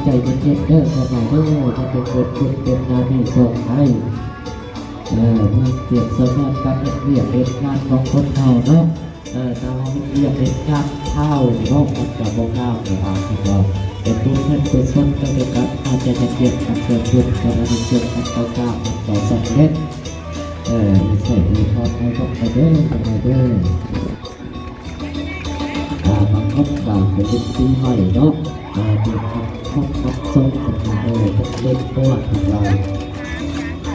ใจเป็นเย็นเด้อสบายเด้อจะเป็นเกิดขึ้นเป็นนาทีส่งให้มันเกี่ยวกับงานการเรียกเหตุงานของคนเฮาเนาะถ้าเราเรียกเหตุงานเท่าเนาะมันกับโบราณนะครับเราเป็นผู้แทนผู้ชนก็เป็นการอาจจะเกี่ยวกับเกิดขึ้นกับการเกี่ยวกับการก้าวต่อสำเร็จใส่ดีทอดให้กับไปเด้อเด้อบางคนบางเป็นปีใหม่เนาะเป็นครอบครัวส่งกันเลยเล็กตัวของเรา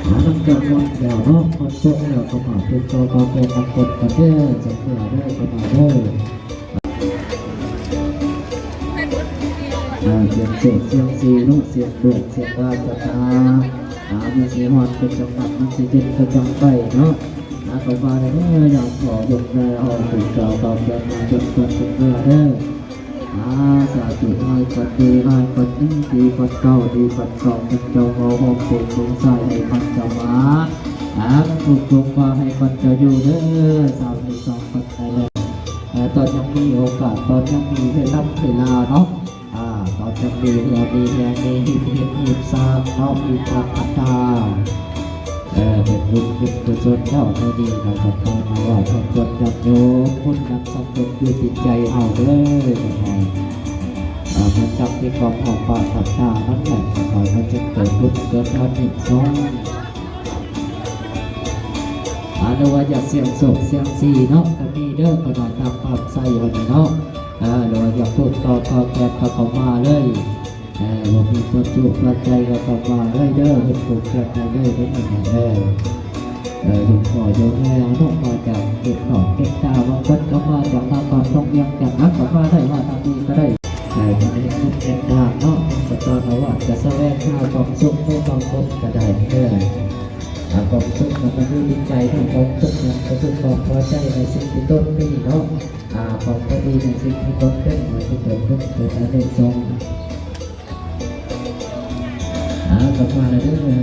หลังจากวันเดียวเนาะคนส่งเราก็มาเป็นตัวก็เป็นนักกฎกันเด้อจะเพื่อได้ก็มาเด้อเสียงโศกเสียงซีนุเสียงดุเสียงว่าจะตามีเสียงหอดเป็นจังหวัดมันสิเด็ดเป็นจังไปเนาะก็มาได้อยากขอหยุดในห้องติดเก่าเก่าเกินมาจนเกินเป็นเมื่อเด้อสาธุให้ปัดดีให้ปัดดีปัดเก่าดีปัดเก่าเป็นเจ้าโมหกเป็นสงสัยให้ปัดเจ้ามาถูกจงมาให้ปัดเจ้าอยู่เด้อสาวที่สองปัดไปเลยตอนยังมีโอกาสตอนยังมีเวลาเนาะตอนยังมีเรามีแรงมีหิบซาเนาะมีความพัฒนาเป็นบุญกุศลเท่านี้เราจะทำมาว่าทำควรจับโยพุทธนำสังคมอยู่จิตใจเอาเลยมันจับที่กองของป่าตัดตานั่นแหละมันจะเกิดบุญเกิดอานิสงส์เราว่าอยากเสียงโศกเสียงสีเนาะก็มีเด้อก็มาทำความใส่วันเนาะเราอยากพูดต่อแก่เข้ามาเลยว่ามีความสุขรักใจก็เข้ามาเลยเด้อเป็นผูกแก่เลยเป็นอย่างหลวงพ่อโยมแม่ต้องมาจากเด็กหนองเด็กตาบางคนก็มาจากทางก่อนต้องยังจากนักก็มาได้มาทางนี้ก็ได้ไม่ได้คิดเป็นทางเนาะจะตอนว่าจะแสวงหาความสุขให้ความสุขก็ได้ความสุขมันก็คือดีใจที่ความสุขนั้นก็คือความพอใจในสิ่งที่ต้นปีเนาะความพอดีในสิ่งที่ต้นเป็นมันที่เกิดขึ้นเกิดอะไรทรงก็มาเล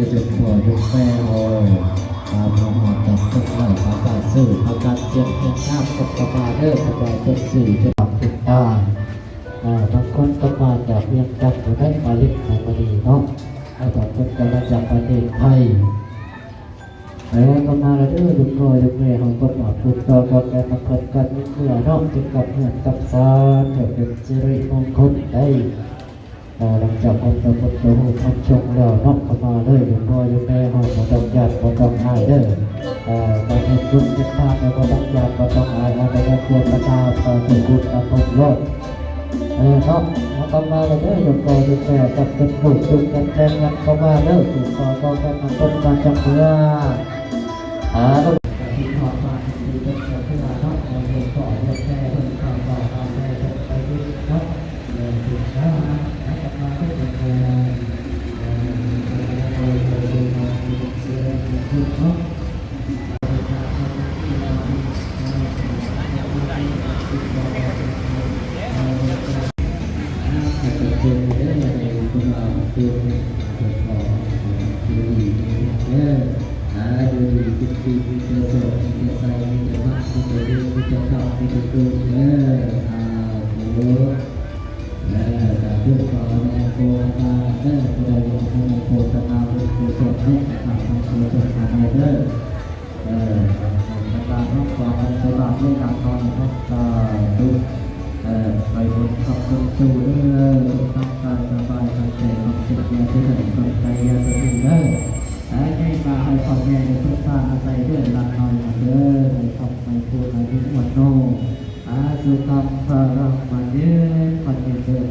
ยจุดหัวจุดแม่หอจากทุกเหล่าประกาศสื่อประกาศเจ็บเป็นภาพกับประกาศประกาศจนสื่อจะปรับติดตาบางคนก็มาจากเรียนจับมาได้มาลิขในบดีเนาะบางคนก็มาจากประเทศไทยก็มาแล้วลูกน้อยลูกแม่ของคนมาพูดต่อกันมาเกิดกันเมื่อเนาะจึงกับเงินกับสารเกิดเป็นสิริมงคลได้หลังจากคนตะกุดตะหูทำชงแล้วนอกมาเลยหลวงพ่อหลวงแม่ห้องมาต้องญาติมาต้องอายเด้อการเห็นบุญเป็นภาพแล้วก็ต้องญาติมาต้องอายอะไรก็ควรมาตาต่อถึงบุญมาต้องรอด เนาะมาเข้ามาเลยเด้อหยกคอหยกแก่จับกันผูกจุกกันแทงกันเข้ามาเด้อถูกคอก็กันมาต้นการจับเมื่อต้องที่ทอดมาที่เป็นเพื่อนเนาะเราหยกคอหยกแก่เพิ่งเข้าต่อตามแม่ไปที่เนาะถูกแล้วนะกลับมาได้ยังไงเนาะการทำความสบายด้วยการทำดูไปบนขอบคุณสู่เด้อทำการสบายทางใจความสุขยาที่ไหนความใจยาสติเด้อและให้มาให้พ่อแม่ในทุกท่านอาศัยเรื่องรักน้อยมาเด้อให้ทำให้พูดให้ยิ้มหวานโนสุขภาพมาเด้อปัจเจริญ